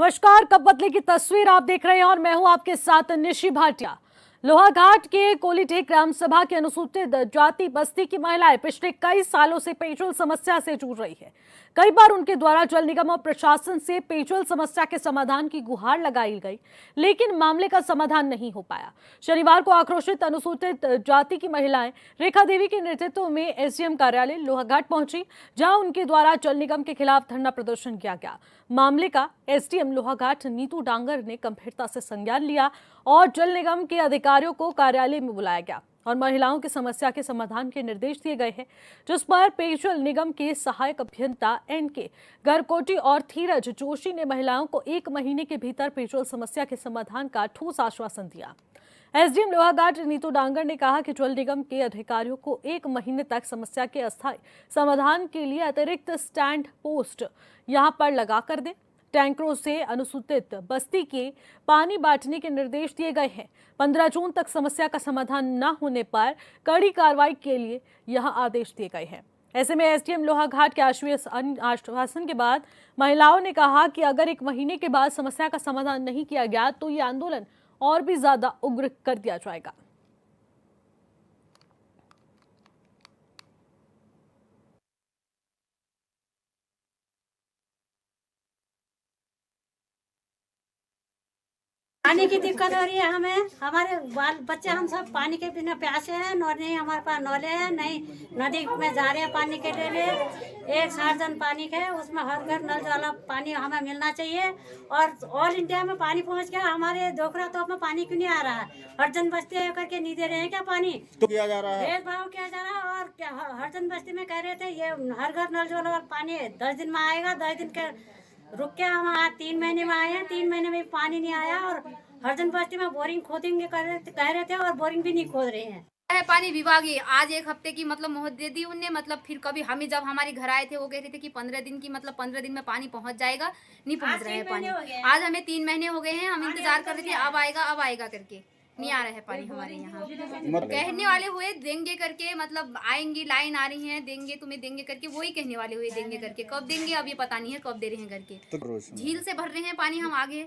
नमस्कार, कब बदले की तस्वीर आप देख रहे हैं और मैं हूं आपके साथ निशी भाटिया। लोहाघाट के कोलीटेक ग्राम सभा के अनुसूचित जाति बस्ती की महिलाएं पिछले कई सालों से पेयजल समस्या से जूझ रही है। कई बार उनके द्वारा जल निगम और प्रशासन से पेयजल समस्या के समाधान की गुहार लगाई गई, लेकिन मामले का समाधान नहीं हो पाया। शनिवार को आक्रोशित अनुसूचित जाति की महिलाएं रेखा देवी के नेतृत्व में एसडीएम कार्यालय लोहाघाट पहुंची, जहां उनके द्वारा जल निगम के खिलाफ धरना प्रदर्शन किया गया। मामले का एसडीएम लोहाघाट नीतू डांगर ने गंभीरता से संज्ञान लिया और जल निगम के अधिकारियों को कार्यालय में बुलाया गया और महिलाओं की समस्या के समाधान के निर्देश दिए गए हैं, जिस पर पेयजल निगम के सहायक अभियंता एनके गरकोटी और धीरज जोशी ने महिलाओं को 1 महीने के भीतर पेयजल समस्या के समाधान का ठोस आश्वासन दिया। एसडीएम लोहाघाट नीतू डांगर ने कहा कि जल निगम के अधिकारियों को 1 महीने तक समस्या के अस्थायी समाधान के लिए अतिरिक्त स्टैंड पोस्ट यहां पर लगा कर दें। टैंकरों से अनुसूचित बस्ती के पानी बांटने के निर्देश दिए गए हैं। 15 जून तक समस्या का समाधान न होने पर कड़ी कार्रवाई के लिए यह आदेश दिए गए हैं। ऐसे में एसडीएम लोहाघाट के आश्वासन के बाद महिलाओं ने कहा कि अगर 1 महीने के बाद समस्या का समाधान नहीं किया गया तो ये आंदोलन और भी ज्यादा उग्र कर दिया जाएगा। पानी की दिक्कत हो रही है हमें। हमारे बाल बच्चे हम सब पानी के बिना प्यासे हैं। नहीं हमारे पास नौले हैं, नहीं नदी में जा रहे हैं पानी के लिए। एक सार्जन पानी के उसमें हर घर नल वाला पानी हमें मिलना चाहिए। और ऑल इंडिया में पानी पहुंच गया, हमारे दोखरा तोप में पानी क्यों नहीं आ रहा है? हरजन बस्ती करके नहीं दे रहे हैं क्या पानी? तो किया जा रहा है, भेदभाव किया जा रहा है। और क्या हरजन बस्ती में कह रहे थे ये हर घर नल वाला पानी 10 दिन में आएगा। 10 दिन के रुक के हम 3 महीने में आए हैं। 3 महीने में पानी नहीं आया और हरजन बस्ती में बोरिंग खोदेंगे कह रहे थे और बोरिंग भी नहीं खोद रहे हैं। पानी विभाग आज 1 हफ्ते की मोहलत दे दी उनने। फिर कभी हमें जब हमारे घर आए थे वो कह रहे थे कि 15 दिन की 15 दिन में पानी पहुंच जाएगा। नहीं पहुंच रहा है पानी। आज हमें 3 महीने हो गए हैं। हम इंतजार कर रहे थे अब आएगा करके, नहीं आ रहा है पानी हमारे यहाँ। कहने वाले हुए देंगे करके, आएंगी, लाइन आ रही है, देंगे तुम्हें देंगे करके, वही कहने वाले हुए देंगे करके। कब देंगे अब ये पता नहीं है, कब दे रहे हैं करके। झील से भर रहे हैं पानी, हम आगे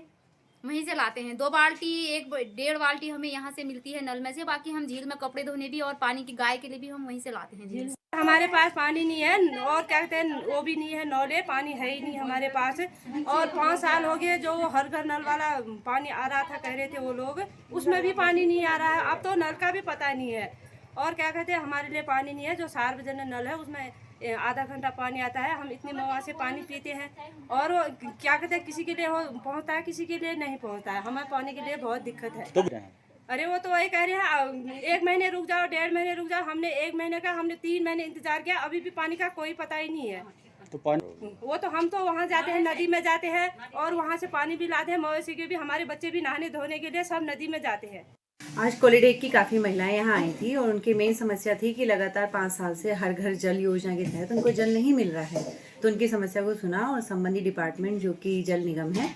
वहीं से लाते हैं। 2 बाल्टी 1.5 बाल्टी हमें यहाँ से मिलती है नल में से। बाकी हम झील में कपड़े धोने भी और पानी की गाय के लिए भी हम वहीं से लाते हैं झील से। हमारे पास पानी नहीं है और क्या कहते हैं वो भी नहीं है, नौले पानी है ही नहीं हमारे पास। और 5 साल हो गए जो हर घर नल वाला पानी आ रहा था कह रहे थे वो लोग, उसमें भी पानी नहीं आ रहा है। अब तो नल का भी पता नहीं है। और क्या कहते हैं हमारे लिए पानी नहीं है। जो सार्वजनिक नल है उसमें आधा घंटा पानी आता है। हम इतनी मवा से पानी पीते हैं और क्या कहते हैं किसी के लिए पहुंचता है, किसी के लिए नहीं पहुंचता है। हमें पानी के लिए बहुत दिक्कत है। अरे वो तो वही कह रहे हैं 1 महीने रुक जाओ, 1.5 महीने रुक जाओ। हमने 1 महीने का, हमने 3 महीने इंतजार किया, अभी भी पानी का कोई पता ही नहीं है। तो पानी वो तो हम तो वहाँ जाते हैं, नदी में जाते हैं और वहाँ से पानी भी लाते हैं। मवेशी के भी, हमारे बच्चे भी नहाने धोने के लिए सब नदी में जाते हैं। आज कोलीडेक की काफ़ी महिलाएं यहाँ आई थी और उनकी मेन समस्या थी कि लगातार 5 साल से हर घर जल योजना के तहत उनको जल नहीं मिल रहा है। तो उनकी समस्या को सुना और संबंधित डिपार्टमेंट जो कि जल निगम है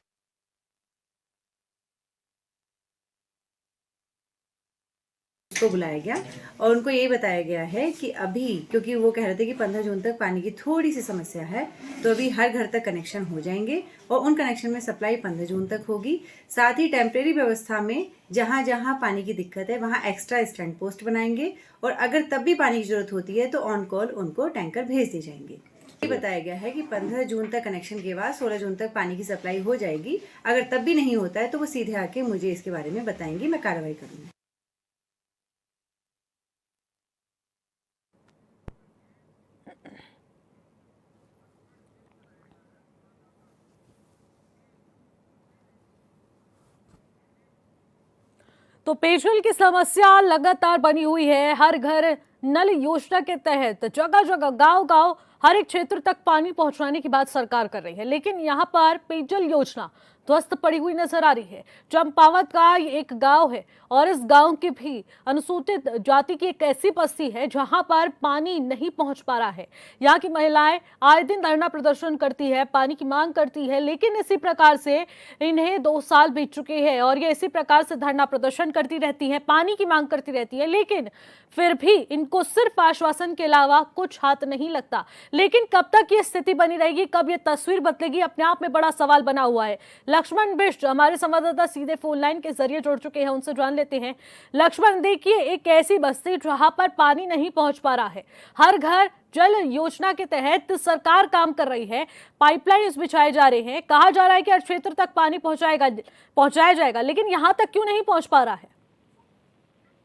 को बुलाया गया और उनको ये बताया गया है कि अभी, क्योंकि वो कह रहे थे कि 15 जून तक पानी की थोड़ी सी समस्या है, तो अभी हर घर तक कनेक्शन हो जाएंगे और उन कनेक्शन में सप्लाई 15 जून तक होगी। साथ ही टेम्परेरी व्यवस्था में जहां जहां पानी की दिक्कत है वहां एक्स्ट्रा स्टैंड पोस्ट बनाएंगे और अगर तब भी पानी की जरूरत होती है तो ऑन कॉल उनको टैंकर भेज दिए जाएंगे। ये बताया गया है कि 15 जून तक कनेक्शन के बाद 16 जून तक पानी की सप्लाई हो जाएगी। अगर तब भी नहीं होता है तो वो सीधे आके मुझे इसके बारे में बताएंगे, मैं कार्रवाई करूँगी। तो पेयजल की समस्या लगातार बनी हुई है। हर घर नल योजना के तहत जगह जगह, गांव गांव, हर एक क्षेत्र तक पानी पहुंचाने की बात सरकार कर रही है, लेकिन यहां पर पेयजल योजना ध्वस्त पड़ी हुई नजर आ रही है। चंपावत का एक गांव है और इस गांव की भी अनुसूचित जाति की एक ऐसी बस्ती है जहां पर पानी नहीं पहुंच पा रहा है। यहाँ की महिलाएं आए दिन धरना प्रदर्शन करती है, पानी की मांग करती है, लेकिन इसी प्रकार से इन्हें 2 साल बीत चुके हैं और ये इसी प्रकार से धरना प्रदर्शन करती रहती है, पानी की मांग करती रहती है, लेकिन फिर भी इनको सिर्फ आश्वासन के अलावा कुछ हाथ नहीं लगता। लेकिन कब तक ये स्थिति बनी रहेगी, कब ये तस्वीर बदलेगी, अपने आप में बड़ा सवाल बना हुआ है। लक्ष्मण बिष्ट हमारे संवाददाता सीधे फोन लाइन के जरिए जुड़ चुके हैं, उनसे जान लेते हैं। लक्ष्मण, देखिए, एक ऐसी बस्ती जहां पर पानी नहीं पहुंच पा रहा है, हर घर जल योजना के तहत सरकार काम कर रही है, पाइपलाइंस बिछाए जा रहे हैं, कहा जा रहा है कि हर क्षेत्र तक पानी पहुंचाया जाएगा, लेकिन यहां तक क्यों नहीं पहुंच पा रहा है?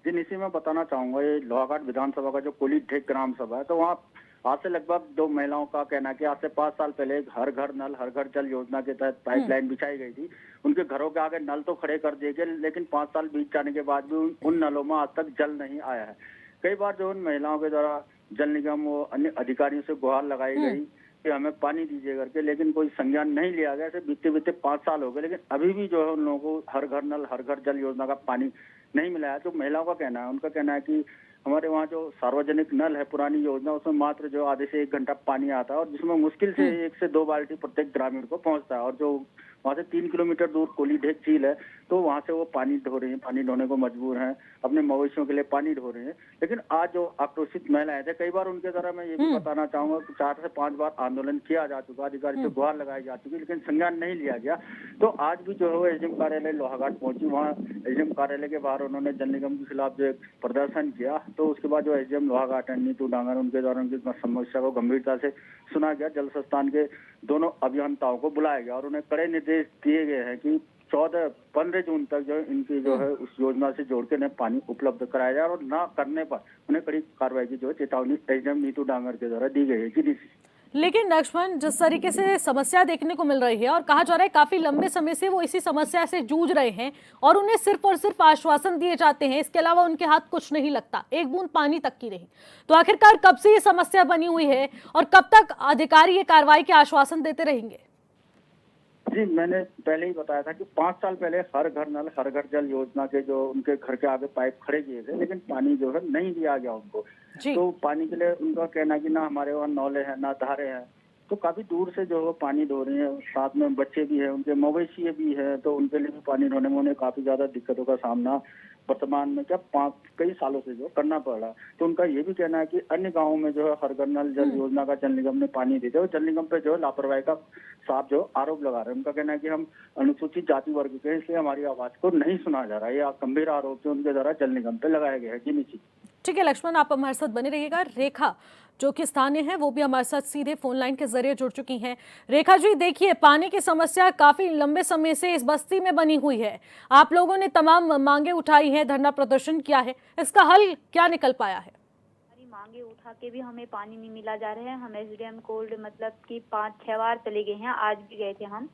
जी, इसी में बताना चाहूंगा, ये लोहाघाट विधानसभा का जो कोलीढेक ग्राम सभा है, तो वहाँ आज से लगभग 2 महिलाओं का कहना है कि आज से 5 साल पहले हर घर नल हर घर जल योजना के तहत पाइपलाइन बिछाई गई थी। उनके घरों के आगे नल तो खड़े कर दिए गए, लेकिन 5 साल बीत जाने के बाद भी उन नलों में आज तक जल नहीं आया है। कई बार जो उन महिलाओं के द्वारा जल निगम व अन्य अधिकारियों से गुहार लगाई गई कि हमें पानी दीजिए करके, लेकिन कोई संज्ञान नहीं लिया गया। ऐसे बीते बीते 5 साल हो गए, लेकिन अभी भी जो है उन लोगों को हर घर नल हर घर जल योजना का पानी नहीं मिला है। तो महिलाओं का कहना है, उनका कहना है कि हमारे वहाँ जो सार्वजनिक नल है पुरानी योजना, उसमें मात्र जो आधे से 1 घंटा पानी आता है और जिसमें मुश्किल से 1 से 2 बाल्टी प्रत्येक ग्रामीण को पहुँचता है। और जो वहाँ से 3 किलोमीटर दूर कोलीढेक झील है, तो वहाँ से वो पानी ढो रही है, पानी ढोने को मजबूर हैं, अपने मवेशियों के लिए पानी ढो रहे हैं। लेकिन आज जो आक्रोशित महिलाएं थे, कई बार उनके द्वारा मैं ये भी बताना चाहूंगा कि 4 से 5 बार आंदोलन किया जा चुका, अधिकारी से गुहार लगाई जा चुकी, लेकिन संज्ञान नहीं लिया गया। तो आज भी जो है एसडीएम कार्यालय लोहाघाट पहुंची, वहाँ एसडीएम कार्यालय के बाहर उन्होंने जल निगम के खिलाफ जो एक प्रदर्शन किया। तो उसके बाद जो एसडीएम लोहाघाट नीतू डांगर, उनके द्वारा उनकी समस्या को गंभीरता से सुना गया। जल संस्थान के दोनों अभियंताओं को बुलाया गया और उन्हें कड़े निर्देश दिए गए हैं कि 15 जून तक जो इनकी जो है उस योजना से जोड़ के उन्हें पानी उपलब्ध कराया जाए और ना करने पर उन्हें कड़ी कार्रवाई की जो है चेतावनी एसडीएम नीतू डांगर के द्वारा दी गई है। लेकिन लक्ष्मण, जिस तरीके से समस्या देखने को मिल रही है और कहा जा रहा है काफी लंबे समय से वो इसी समस्या से जूझ रहे हैं और उन्हें सिर्फ और सिर्फ आश्वासन दिए जाते हैं, इसके अलावा उनके हाथ कुछ नहीं लगता, एक बूंद पानी तक की नहीं। तो आखिरकार कब से ये समस्या बनी हुई है और कब तक अधिकारी ये कार्रवाई के आश्वासन देते रहेंगे? जी, मैंने पहले ही बताया था कि 5 साल पहले हर घर नल हर घर जल योजना के जो उनके घर के आगे पाइप खड़े किए थे, लेकिन पानी जो है नहीं दिया गया उनको। तो पानी के लिए उनका कहना है कि ना हमारे वहाँ नौले हैं ना धारे हैं, तो काफी दूर से जो है पानी ढो रही है। साथ में बच्चे भी हैं, उनके मवेशी भी है, तो उनके लिए भी पानी ढोने में उन्हें काफी ज्यादा दिक्कतों का सामना वर्तमान में कई सालों से जो करना पड़ रहा। तो उनका ये भी कहना है कि अन्य गाँवों में जो है हर घर नल जल योजना का जल निगम ने पानी देते हैं, जल निगम पे जो है लापरवाही का साफ जो आरोप लगा रहे हैं। उनका कहना है कि हम अनुसूचित जाति वर्ग के, इसलिए हमारी आवाज को नहीं सुना जा रहा है। यह गंभीर आरोप जो उनके द्वारा जल निगम पे लगाया गया है। जी निश्चित। ठीक है लक्ष्मण, आप हमारे साथ बने रहिएगा। रेखा जो कि स्थानीय है, वो भी हमारे साथ सीधे फोन लाइन के जरिए जुड़ चुकी हैं। रेखा जी, देखिए, पानी की समस्या काफी लंबे समय से इस बस्ती में बनी हुई है। आप लोगों ने तमाम मांगे उठाई है, धरना प्रदर्शन किया है, इसका हल क्या निकल पाया है? मांगे उठा के भी हमें पानी नहीं मिला जा रहा है। हम एसडीएम कोल्ड मतलब कि 5-6 बार चले गए हैं, आज भी गए थे हम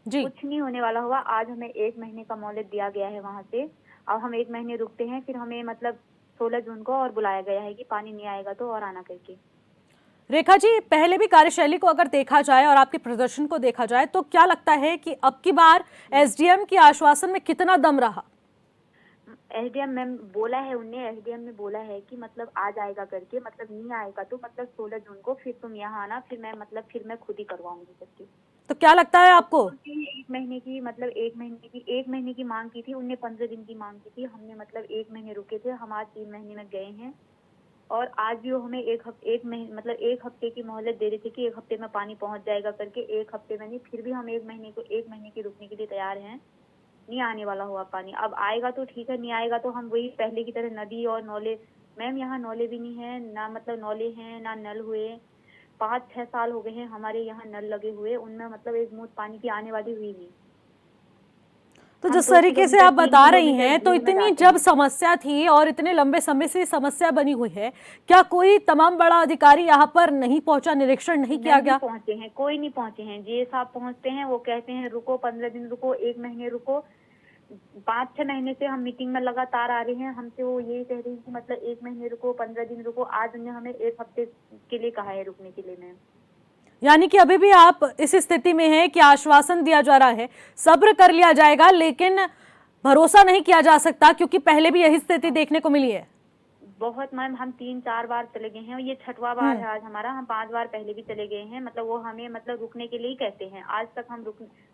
जी। कुछ नहीं होने वाला हुआ। आज हमें 1 महीने का मोहलत दिया गया है वहाँ से। अब हम 1 महीने रुकते हैं, फिर हमें मतलब 16 जून को और बुलाया गया है कि पानी नहीं आएगा तो और आना करके। रेखा जी, पहले भी कार्यशैली को अगर देखा जाए और आपके प्रदर्शन को देखा जाए तो क्या लगता है कि अब की बार एसडीएम के आश्वासन में कितना दम रहा? एसडीएम मैम बोला है, उनने एसडीएम ने बोला है कि मतलब आ जाएगा करके, मतलब नहीं आएगा तो मतलब 16 जून को फिर तुम यहाँ आना, फिर मैं खुद ही करवाऊंगी करके। तो क्या लगता है आपको? 1 महीने की मतलब 1 महीने की मांग की थी, उनने 15 दिन की मांग की थी। हमने मतलब 1 महीने रुके थे, हम आज 3 महीने में गए हैं और आज भी वो हमें एक हफ्ते की मोहलत दे रहे थे कि 1 हफ्ते में पानी पहुंच जाएगा करके। 1 हफ्ते में नहीं, फिर भी हम 1 महीने की रुकने के लिए तैयार हैं। नहीं आने वाला हुआ पानी, अब आएगा तो ठीक है, नहीं आएगा तो हम वही पहले की तरह नदी और नौले, मैम यहाँ नौले भी नहीं है ना, मतलब नौले हैं ना नल हुए। 5-6 साल हो गए हैं हमारे यहाँ नल लगे हुए, उनमें मतलब एक बूंद पानी की आने वाली हुई नहीं। तो जिस तरीके से आप बता रही हैं, तो इतनी जब समस्या थी और इतने लंबे समय से समस्या बनी हुई है, क्या कोई तमाम बड़ा अधिकारी यहाँ पर नहीं पहुंचा, निरीक्षण नहीं किया गया? पहुंचे हैं, कोई नहीं पहुंचे हैं। जी साहब पहुंचते हैं, वो कहते हैं रुको 15 दिन रुको, 1 महीने रुको। 5-6 महीने से हम मीटिंग में लगातार आ रहे हैं, हमसे वो यही कह रही है कि मतलब 1 महीने रुको, 15 दिन रुको। आज उन्होंने हमें 1 हफ्ते के लिए कहा है रुकने के लिए। मैम यानी कि अभी भी आप इस स्थिति में हैं कि आश्वासन दिया जा रहा है, सब्र कर लिया जाएगा, लेकिन भरोसा नहीं किया जा सकता, क्योंकि पहले भी यही स्थिति देखने को मिली है। बहुत मैम, हम 3-4 बार चले गए हैं, ये 6वां बार है आज हमारा। हम 5 बार पहले भी चले गए हैं। मतलब वो हमें मतलब रुकने के लिए ही कहते हैं। आज तक हम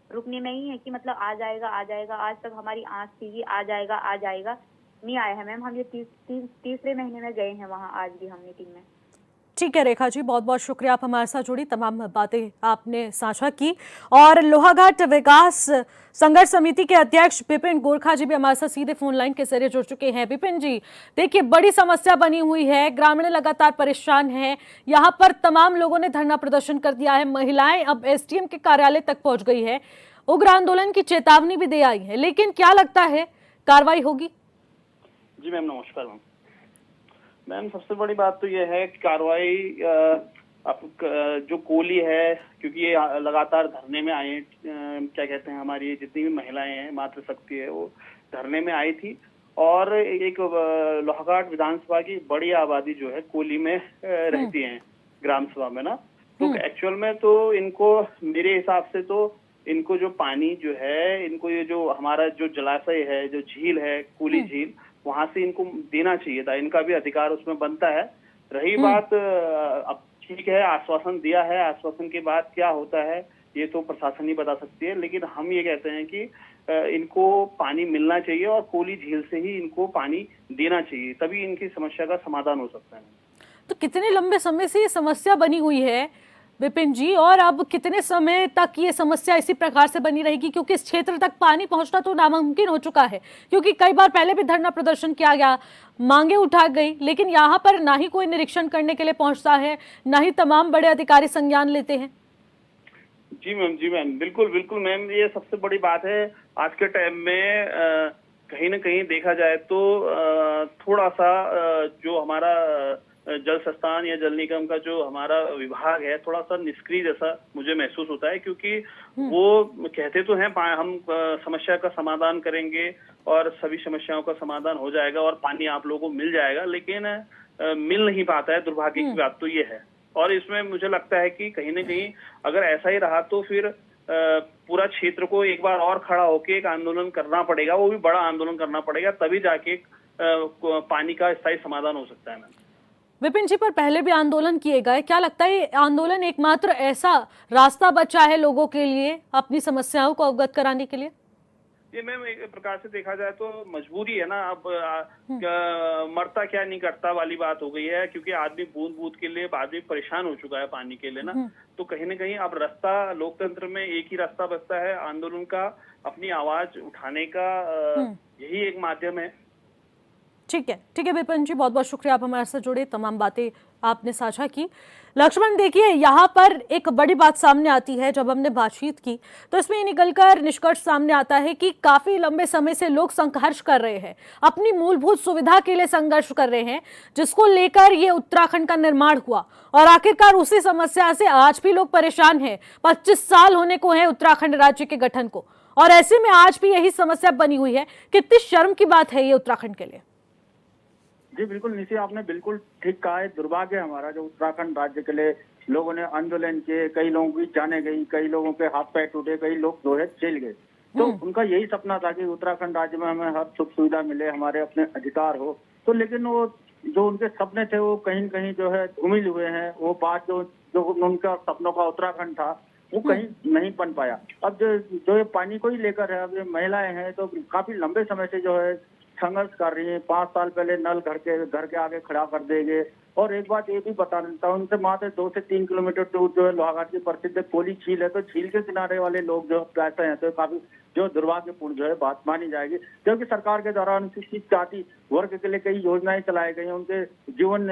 रुकने में ही है कि मतलब आ जाएगा आ जाएगा। आज तक हमारी आस थी कि आ जाएगा आ जाएगा, नहीं आया है मैम। हम ये तीसरे महीने में गए हैं वहाँ, आज भी हम मीटिंग में। ठीक है रेखा जी, बहुत बहुत शुक्रिया, आप हमारे साथ जुड़ी, तमाम बातें आपने साझा की। और लोहाघाट विकास संघर्ष समिति के अध्यक्ष विपिन गोरखा जी भी हमारे साथ सीधे फोन लाइन के जरिए जुड़ चुके हैं। विपिन जी, देखिए बड़ी समस्या बनी हुई है, ग्रामीण लगातार परेशान हैं, यहाँ पर तमाम लोगों ने धरना प्रदर्शन कर दिया है, महिलाएं अब एसडीएम के कार्यालय तक पहुंच गई है, उग्र आंदोलन की चेतावनी भी दे आई है, लेकिन क्या लगता है कार्रवाई होगी? जी मैम, नमस्कार मैम। मैम, सबसे बड़ी बात तो ये है कि कार्रवाई जो कोली है, क्योंकि ये लगातार धरने में आए हैं, क्या कहते हैं, हमारी जितनी भी महिलाएं हैं, मातृशक्ति है, वो धरने में आई थी। और एक लोहाघाट विधानसभा की बड़ी आबादी जो है कोली में रहती है, ग्राम सभा में ना। तो एक्चुअल में तो इनको, मेरे हिसाब से तो इनको जो पानी जो है, इनको ये जो हमारा जो जलाशय है, जो झील है, कोली झील, वहां से इनको देना चाहिए था, इनका भी अधिकार उसमें बनता है। रही बात, अब ठीक है, आश्वासन दिया है, आश्वासन के बाद क्या होता है ये तो प्रशासन ही बता सकती है, लेकिन हम ये कहते हैं कि इनको पानी मिलना चाहिए और कोली झील से ही इनको पानी देना चाहिए, तभी इनकी समस्या का समाधान हो सकता है। तो कितने लंबे समय से ये समस्या बनी हुई है विपिन जी, और अब कितने समय तक ये समस्या इसी प्रकार से बनी रहेगी? क्योंकि इस क्षेत्र तक पानी पहुंचना तो नामुमकिन हो चुका है, क्योंकि कई बार पहले भी धरना प्रदर्शन किया गया, मांगे उठा गई, लेकिन यहाँ पर ना ही कोई निरीक्षण करने के लिए पहुंचता है, ना ही तमाम बड़े अधिकारी संज्ञान लेते हैं। जी मैम, बिल्कुल बिल्कुल मैम, ये सबसे बड़ी बात है आज के टाइम में। कहीं ना कहीं देखा जाए तो थोड़ा सा जो हमारा जल संस्थान या जल निगम का जो हमारा विभाग है, थोड़ा सा निष्क्रिय जैसा मुझे महसूस होता है, क्योंकि वो कहते तो हैं हम समस्या का समाधान करेंगे और सभी समस्याओं का समाधान हो जाएगा और पानी आप लोगों को मिल जाएगा, लेकिन मिल नहीं पाता है। दुर्भाग्य की बात तो ये है। और इसमें मुझे लगता है कि कहीं ना कहीं अगर ऐसा ही रहा तो फिर पूरा क्षेत्र को एक बार और खड़ा होकर एक आंदोलन करना पड़ेगा, वो भी बड़ा आंदोलन करना पड़ेगा, तभी जाके पानी का स्थायी समाधान हो सकता है। विपिन जी, पर पहले भी आंदोलन किए गए, क्या लगता है आंदोलन एकमात्र ऐसा रास्ता बचा है लोगों के लिए अपनी समस्याओं को अवगत कराने के लिए? ये मैम, एक प्रकार से देखा जाए तो मजबूरी है ना। अब मरता क्या नहीं करता वाली बात हो गई है, क्योंकि आदमी बूंद बूंद के लिए आदमी परेशान हो चुका है पानी के लिए ना। तो कहीं ना कहीं अब रास्ता, लोकतंत्र में एक ही रास्ता बचता है आंदोलन का, अपनी आवाज उठाने का, यही एक माध्यम है। ठीक है विपिन जी, बहुत बहुत शुक्रिया, आप हमारे साथ जुड़े, तमाम बातें आपने साझा की। लक्ष्मण, देखिए यहाँ पर एक बड़ी बात सामने आती है, जब हमने बातचीत की तो इसमें ये निकलकर निष्कर्ष सामने आता है कि काफी लंबे समय से लोग संघर्ष कर रहे हैं, अपनी मूलभूत सुविधा के लिए संघर्ष कर रहे हैं, जिसको लेकर ये उत्तराखंड का निर्माण हुआ, और आखिरकार उसी समस्या से आज भी लोग परेशान हैं। 25 साल होने को है उत्तराखंड राज्य के गठन को, और ऐसे में आज भी यही समस्या बनी हुई है। कितनी शर्म की बात है ये उत्तराखंड के लिए। जी बिल्कुल निशी, आपने बिल्कुल ठीक कहा है। दुर्भाग्य हमारा जो उत्तराखंड राज्य के लिए लोगों ने आंदोलन किए, कई लोगों की जाने गई, कई लोगों के हाथ पैर टूटे, कई लोग जो है जेल गए। तो उनका यही सपना था कि उत्तराखंड राज्य में हमें हर सुख सुविधा मिले, हमारे अपने अधिकार हो। तो लेकिन वो जो उनके सपने थे वो कहीं न कहीं जो है धूमिल हुए हैं। वो बात जो उनका सपनों का उत्तराखंड था वो कहीं नहीं बन पाया। अब जो ये पानी को ही लेकर है, अब ये महिलाएं हैं तो काफी लंबे समय से जो है संघर्ष कर रही है। 5 साल पहले नल घर के आगे खड़ा कर देंगे। और एक बात ये भी बता देता हूँ, उनसे मात्र 2 से 3 किलोमीटर दूर जो है लोहाघाट की प्रसिद्ध कोली झील है। तो झील के किनारे वाले लोग जो रहते हैं तो काफी जो दुर्भाग्यपूर्ण जो है बात मानी जाएगी, क्योंकि सरकार के द्वारा अनुसूचित जाति वर्ग के लिए कई योजनाएं चलाई गई, उनके जीवन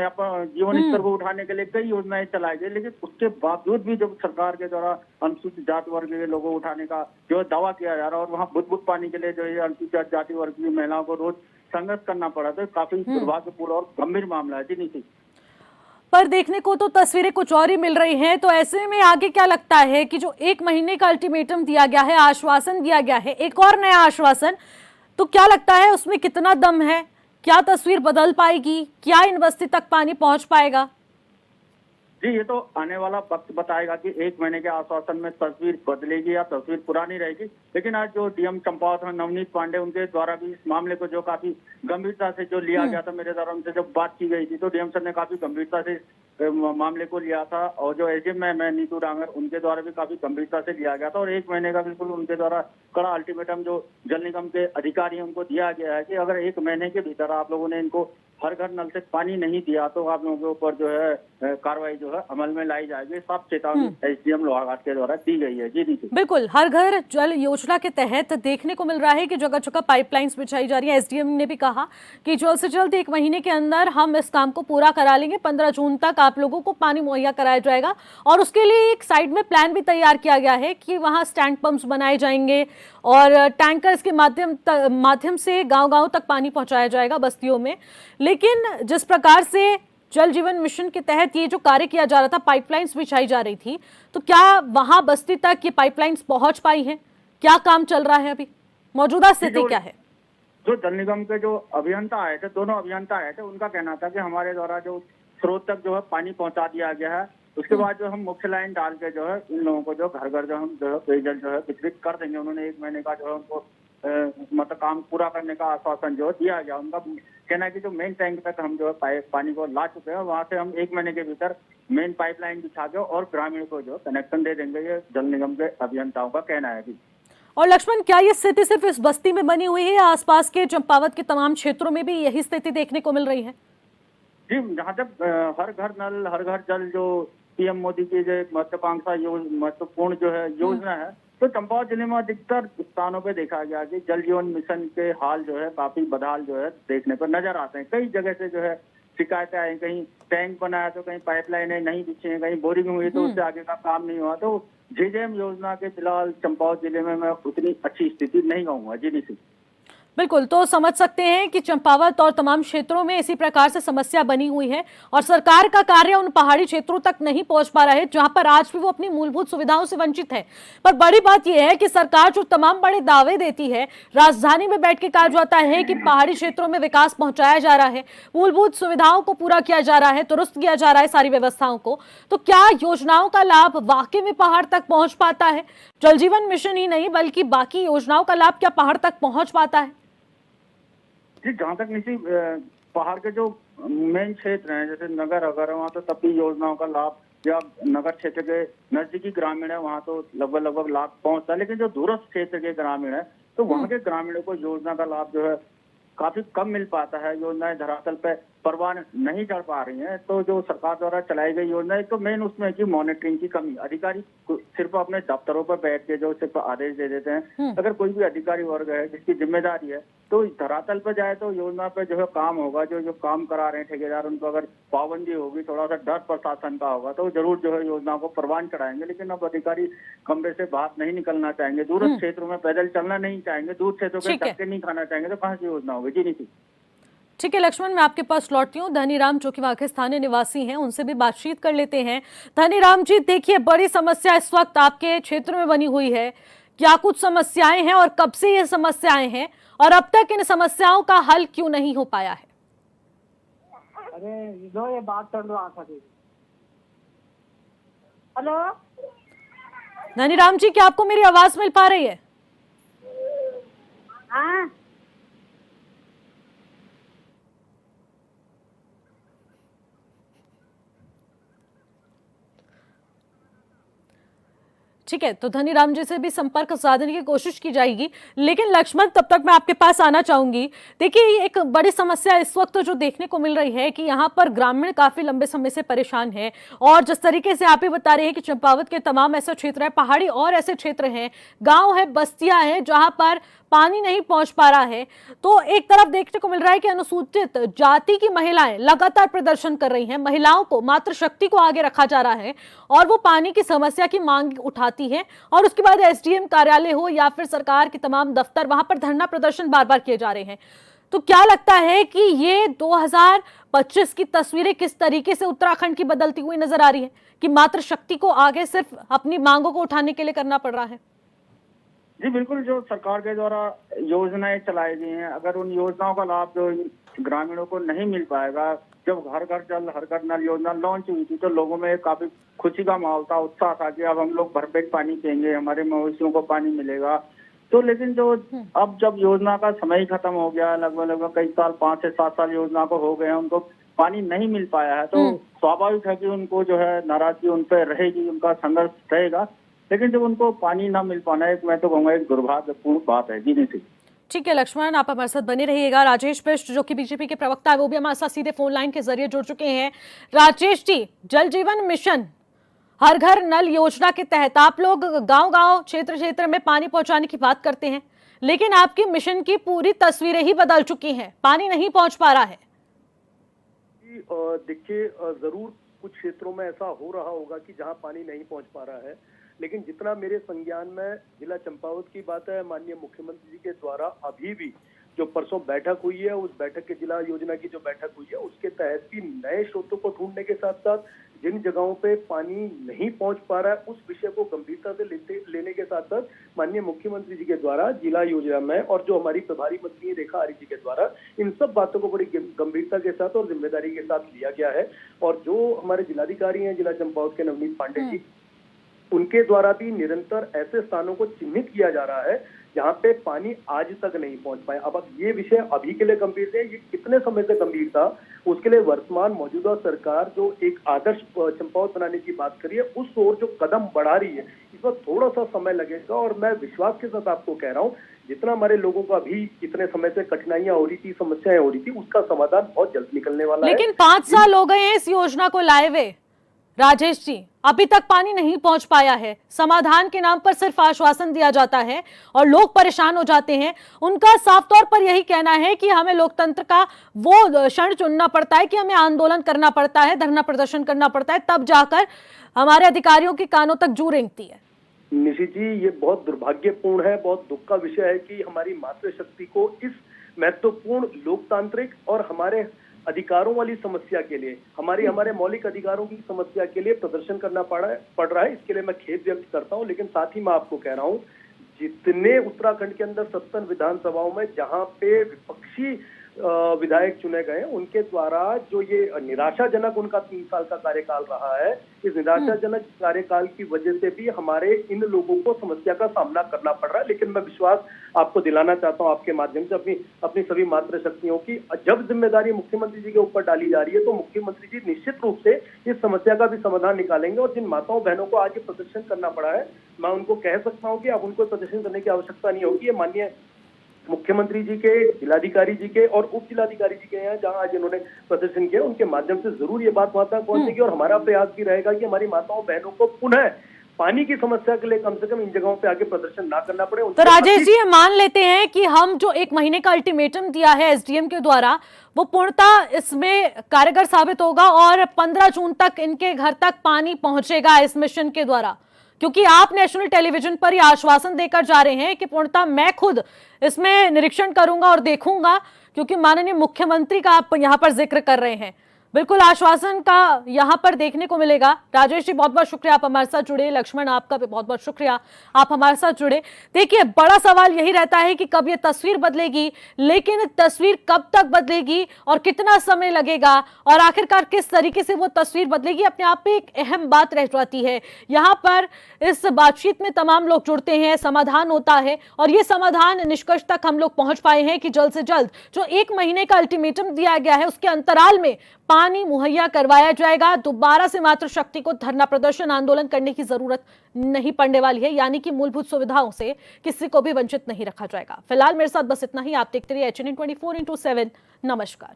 स्तर को उठाने के लिए कई योजनाएं चलाई गई। लेकिन उसके बावजूद भी जब सरकार के द्वारा अनुसूचित जाति वर्ग के लोगों को उठाने का जो दावा किया जा रहा है, और वहाँ बुद्ध पानी के लिए जो है अनुसूचित जाति वर्ग की महिलाओं को रोज संघर्ष करना पड़ा, तो काफी दुर्भाग्यपूर्ण और गंभीर मामला है। जी नीति, पर देखने को तो तस्वीरें कुछ और ही मिल रही हैं। तो ऐसे में आगे क्या लगता है कि जो 1 महीने का अल्टीमेटम दिया गया है, आश्वासन दिया गया है, एक और नया आश्वासन, तो क्या लगता है उसमें कितना दम है? क्या तस्वीर बदल पाएगी? क्या इन बस्ती तक पानी पहुंच पाएगा? जी ये तो आने वाला वक्त बताएगा कि 1 महीने के आश्वासन में तस्वीर बदलेगी या तस्वीर पुरानी रहेगी। लेकिन आज जो डीएम चंपावत में नवनीत पांडे, उनके द्वारा भी इस मामले को जो काफी गंभीरता से जो लिया गया था, मेरे द्वारा उनसे जब बात की गई थी तो डीएम सर ने काफी गंभीरता से मामले को लिया था। और जो एसडीएम मैं नीतू डांगर, उनके द्वारा भी काफी गंभीरता से लिया गया था। और 1 महीने का बिल्कुल उनके द्वारा कड़ा अल्टीमेटम जो जल निगम के अधिकारी हैं उनको दिया गया है कि अगर 1 महीने के भीतर आप लोगों ने इनको हर घर नल से पानी नहीं दिया तो आप लोगों के ऊपर जो है कार्रवाई जो है अमल में लाई जाएगी। साफ चेतावनी SDM लोहाघाट के द्वारा दी गई है। जी नीति, बिल्कुल, हर घर जल योजना के तहत देखने को मिल रहा है कि जगह जगह पाइपलाइंस बिछाई जा रही है। SDM ने भी कहा कि जल्द से जल्द 1 महीने के अंदर हम इस काम को पूरा करा लेंगे। 15 जून तक आप लोगों को पानी मुहैया कराया जाएगा और उसके लिए एक साइड में प्लान भी तैयार किया गया है कि वहां स्टैंड पंप्स बनाए जाएंगे और टैंकर्स के माध्यम से गांव-गांव तक पानी पहुंचाया जाएगा बस्तियों में। लेकिन जिस प्रकार से जल जीवन मिशन के तहत ये जो कार्य किया जा रहा था, पाइपलाइंस बिछाई जा रही थी, तो क्या वहां बस्ती तक ये पाइपलाइंस पहुंच पाई हैं? क्या काम चल रहा है अभी? मौजूदा स्थिति क्या है? जो जल निगम के जो अभियंता आए थे, दोनों अभियंता आए थे, उनका कहना था कि हमारे द्वारा जो स्रोत तक जो है पानी पहुंचा दिया गया है। उसके बाद जो हम मुख्य लाइन डाल के जो है इन लोगों को जो घर घर जो हम जो है पेयजल जो है वितरित कर देंगे। उन्होंने 1 महीने का जो है उनको मतलब काम पूरा करने का आश्वासन जो दिया गया। उनका कहना है कि जो मेन टैंक तक हम जो है पानी को ला चुके हैं, वहां से हम 1 महीने के भीतर मेन पाइपलाइन बिछा के और ग्रामीण को जो कनेक्शन दे देंगे। ये जल निगम के अभियंताओं का कहना है। और लक्ष्मण, क्या ये स्थिति सिर्फ इस बस्ती में बनी हुई है या आसपास के चंपावत के तमाम क्षेत्रों में भी यही स्थिति देखने को मिल रही है? जी, जहाँ तक हर घर नल हर घर जल जो PM मोदी की जो एक महत्वपूर्ण जो है योजना है, तो चंपावत जिले में अधिकतर स्थानों पे देखा गया कि जल जीवन मिशन के हाल जो है काफी बदहाल जो है देखने पर नजर आते हैं। कई जगह से जो है शिकायतें आई, कहीं टैंक बनाया तो कहीं पाइपलाइनें नहीं बिछी हैं, कहीं बोरिंग हुई तो उससे आगे का काम नहीं हुआ। तो JJM योजना के फिलहाल चंपावत जिले में मैं उतनी अच्छी स्थिति नहीं कहूँगा। जी नीति, बिल्कुल, तो समझ सकते हैं कि चंपावत और तमाम क्षेत्रों में इसी प्रकार से समस्या बनी हुई है और सरकार का कार्य उन पहाड़ी क्षेत्रों तक नहीं पहुंच पा रहा है जहां पर आज भी वो अपनी मूलभूत सुविधाओं से वंचित है। पर बड़ी बात यह है कि सरकार जो तमाम बड़े दावे देती है, राजधानी में बैठ के कहा जाता है कि पहाड़ी क्षेत्रों में विकास पहुंचाया जा रहा है, मूलभूत सुविधाओं को पूरा किया जा रहा है, दुरुस्त किया जा रहा है सारी व्यवस्थाओं को, तो क्या योजनाओं का लाभ वाकई में पहाड़ तक पहुंच पाता है? जल जीवन मिशन ही नहीं बल्कि बाकी योजनाओं का लाभ क्या पहाड़ तक पहुंच पाता है? जी, जहाँ तक निशी पहाड़ के जो मेन क्षेत्र हैं जैसे नगर अगर वहाँ तो तब भी योजनाओं का लाभ या नगर क्षेत्र के नजदीकी ग्रामीण है वहाँ तो लगभग लाभ पहुँचता है। लेकिन जो दूरस्थ क्षेत्र के ग्रामीण है तो वहाँ के ग्रामीणों को योजना का लाभ जो है काफी कम मिल पाता है। योजनाएं धरातल पे परवाह नहीं कर पा रही हैं। तो जो सरकार द्वारा चलाई गई योजना है तो मेन उसमें की मॉनिटरिंग की कमी, अधिकारी सिर्फ अपने दफ्तरों पर बैठ के जो सिर्फ आदेश दे देते हैं। अगर कोई भी अधिकारी वर्ग है जिसकी जिम्मेदारी है तो धरातल पर जाए तो योजना पे जो है काम होगा। जो काम करा रहे हैं ठेकेदार उनको अगर पाबंदी होगी, थोड़ा सा डर प्रशासन का होगा तो जरूर जो है योजना को परवान चढ़ाएंगे। लेकिन अब अधिकारी कमरे से बाहर नहीं निकलना चाहेंगे, दूरस्थ क्षेत्रों में पैदल चलना नहीं चाहेंगे, दूर क्षेत्रों के धक्के नहीं खाना चाहेंगे, तो कहाँ से योजना होगी। जी नीति, ठीक है लक्ष्मण, मैं आपके पास लौटती हूँ। धनीराम जो कि वाकई स्थानीय निवासी हैं, उनसे भी बातचीत कर लेते हैं। धनीराम जी, देखिए बड़ी समस्या इस वक्त आपके क्षेत्र में बनी हुई है, क्या कुछ समस्याएं हैं और कब से ये समस्याएं हैं और अब तक इन समस्याओं का हल क्यों नहीं हो पाया है? अरे जो ये बात कर लो हेलो धनीराम जी, क्या आपको मेरी आवाज मिल पा रही है? हाँ, ठीक है, तो धनीराम जी से भी संपर्क साधने की कोशिश की जाएगी। लेकिन लक्ष्मण, तब तक मैं आपके पास आना चाहूंगी। देखिए, एक बड़ी समस्या इस वक्त जो देखने को मिल रही है कि यहाँ पर ग्रामीण काफी लंबे समय से परेशान हैं और जिस तरीके से आप ही बता रहे हैं कि चंपावत के तमाम ऐसे क्षेत्र है, पहाड़ी और ऐसे क्षेत्र हैं, गाँव है, बस्तियां हैं जहाँ पर पानी नहीं पहुंच पा रहा है। तो एक तरफ देखने को मिल रहा है कि अनुसूचित जाति की महिलाएं लगातार प्रदर्शन कर रही हैं, महिलाओं को, मातृशक्ति को आगे रखा जा रहा है और वो पानी की समस्या की मांग उठाती है और उसके बाद SDM कार्यालय हो या फिर सरकार के तमाम दफ्तर, वहां पर धरना प्रदर्शन बार बार किए जा रहे हैं। तो क्या लगता है कि ये 2025 की तस्वीरें किस तरीके से उत्तराखंड की बदलती हुई नजर आ रही है कि मातृशक्ति को आगे सिर्फ अपनी मांगों को उठाने के लिए करना पड़ रहा है? जी बिल्कुल, जो सरकार के द्वारा योजनाएं चलाई गई हैं, अगर उन योजनाओं का लाभ जो ग्रामीणों को नहीं मिल पाएगा। जब हर घर जल हर घर नल योजना लॉन्च हुई थी तो लोगों में काफी खुशी का माहौल था, उत्साह था कि अब हम लोग भरपेट पानी पिएंगे, हमारे मवेशियों को पानी मिलेगा। तो लेकिन जो अब जब योजना का समय ही खत्म हो गया, लगभग कई साल, 5 से 7 साल योजना को हो गए हैं, उनको पानी नहीं मिल पाया है, तो स्वाभाविक है कि उनको जो है नाराजगी उन पर रहेगी, उनका संघर्ष रहेगा। लेकिन जब उनको पानी ना मिल पाना, एक मैं तो कहूँगा एक दुर्भाग्यपूर्ण बात है। जी नहीं, ठीक है लक्ष्मण, आप हमारे साथ बने रहिएगा। राजेश बिष्ट जो कि बीजेपी के प्रवक्ता है वो भी हमारे साथ सीधे फोन लाइन के जरिए जुड़ चुके हैं। राजेश जी, जल जीवन मिशन हर घर नल योजना के तहत आप लोग गांव-गांव, क्षेत्र-क्षेत्र में पानी पहुंचाने की बात करते हैं, लेकिन आपकी मिशन की पूरी तस्वीरें ही बदल चुकी हैं, पानी नहीं पहुंच पा रहा है। देखिए, जरूर कुछ क्षेत्रों में ऐसा हो रहा होगा कि जहां पानी नहीं पहुंच पा रहा है, लेकिन जितना मेरे संज्ञान में जिला चंपावत की बात है, माननीय मुख्यमंत्री जी के द्वारा अभी भी जो परसों बैठक हुई है, उस बैठक के जिला योजना की जो बैठक हुई है, उसके तहत भी नए स्रोतों को ढूंढने के साथ साथ जिन जगहों पे पानी नहीं पहुंच पा रहा है उस विषय को गंभीरता से लेने के साथ साथ माननीय मुख्यमंत्री जी के द्वारा जिला योजना में और जो हमारी प्रभारी मंत्री रेखा आर्य जी के द्वारा इन सब बातों को बड़ी गंभीरता के साथ और जिम्मेदारी के साथ लिया गया है। और जो हमारे जिलाधिकारी हैं जिला चंपावत के नवनीत पांडे जी, उनके द्वारा भी निरंतर ऐसे स्थानों को चिन्हित किया जा रहा है जहाँ पे पानी आज तक नहीं पहुंच पाया। अब ये विषय अभी के लिए गंभीर है, ये कितने समय से गंभीर था, उसके लिए वर्तमान मौजूदा सरकार जो एक आदर्श चंपावत बनाने की बात करी है, उस ओर जो कदम बढ़ा रही है, इस पर थोड़ा सा समय लगेगा। और मैं विश्वास के साथ आपको कह रहा हूँ, जितना हमारे लोगों को अभी इतने समय से कठिनाइयां हो रही थी, समस्याएं हो रही थी, उसका समाधान बहुत जल्द निकलने वाला है। लेकिन 5 साल हो गए हैं इस योजना को लाए हुए राजेश जी, अभी तक पानी नहीं पहुंच पाया है। समाधान के नाम पर सिर्फ आश्वासन दिया जाता है और लोग परेशान हो जाते हैं। उनका साफ तौर पर यही कहना है कि हमें लोकतंत्र का वो क्षण चुनना पड़ता है कि हमें आंदोलन करना पड़ता है, धरना प्रदर्शन करना पड़ता है, तब जाकर हमारे अधिकारियों के कानों तक जू रेंगती है। निशी जी, ये बहुत दुर्भाग्यपूर्ण है, बहुत दुख का विषय है कि हमारी मातृशक्ति को इस महत्वपूर्ण लोकतांत्रिक और हमारे अधिकारों वाली समस्या के लिए, हमारे मौलिक अधिकारों की समस्या के लिए प्रदर्शन करना पड़ रहा है। इसके लिए मैं खेद व्यक्त करता हूं, लेकिन साथ ही मैं आपको कह रहा हूं, जितने उत्तराखंड के अंदर 57 विधानसभाओं में जहां पे विपक्षी विधायक चुने गए, उनके द्वारा जो ये निराशाजनक उनका 3 साल का कार्यकाल रहा है, इस निराशाजनक कार्यकाल की वजह से भी हमारे इन लोगों को समस्या का सामना करना पड़ रहा है। लेकिन मैं विश्वास आपको दिलाना चाहता हूं आपके माध्यम से अपनी सभी मातृशक्तियों की, जब जिम्मेदारी मुख्यमंत्री जी के ऊपर डाली जा रही है तो मुख्यमंत्री जी निश्चित रूप से इस समस्या का भी समाधान निकालेंगे। और जिन माताओं बहनों को आज ये प्रदर्शन करना पड़ा है, मैं उनको कह सकता हूँ कि अब उनको प्रदर्शन करने की आवश्यकता नहीं होगी। ये माननीय मुख्यमंत्री जी के, जिलाधिकारी जी के और उप जिलाधिकारी जी के यहाँ जहाँ आज इन्होंने प्रदर्शन किया, उनके माध्यम से जरूर ये बात वहां तक पहुंचेगी। और हमारा प्रयास भी रहेगा कि हमारी माताओं बहनों को पुनः पानी की समस्या के लिए कम से कम इन जगहों पे आगे प्रदर्शन ना करना पड़े। तो राजेश जी, मान लेते हैं कि हम जो 1 महीने का अल्टीमेटम दिया है एसडीएम के द्वारा, वो पूर्णतः इसमें कारगर साबित होगा और 15 जून तक इनके घर तक पानी पहुंचेगा इस मिशन के द्वारा, क्योंकि आप नेशनल टेलीविजन पर ये आश्वासन देकर जा रहे हैं कि पूर्णतः मैं खुद इसमें निरीक्षण करूंगा और देखूंगा, क्योंकि माननीय मुख्यमंत्री का आप यहां पर जिक्र कर रहे हैं। बिल्कुल आश्वासन का यहां पर देखने को मिलेगा। राजेश जी, बहुत बहुत शुक्रिया आप हमारे साथ जुड़े। लक्ष्मण, आपका भी बहुत बहुत शुक्रिया आप हमारे साथ जुड़े। देखिए, बड़ा सवाल यही रहता है कि कब ये तस्वीर बदलेगी, लेकिन तस्वीर कब तक बदलेगी और कितना समय लगेगा और आखिरकार किस तरीके से वो तस्वीर बदलेगी, अपने आप में एक अहम बात रह जाती है। यहाँ पर इस बातचीत में तमाम लोग जुड़ते हैं, समाधान होता है और ये समाधान निष्कर्ष तक हम लोग पहुंच पाए हैं कि जल्द से जल्द जो 1 महीने का अल्टीमेटम दिया गया है उसके अंतराल में पानी मुहैया करवाया जाएगा। दोबारा से मातृशक्ति को धरना प्रदर्शन आंदोलन करने की जरूरत नहीं पड़ने वाली है, यानी कि मूलभूत सुविधाओं से किसी को भी वंचित नहीं रखा जाएगा। फिलहाल मेरे साथ बस इतना ही। आप देखते रहिए HNN 24/7। नमस्कार।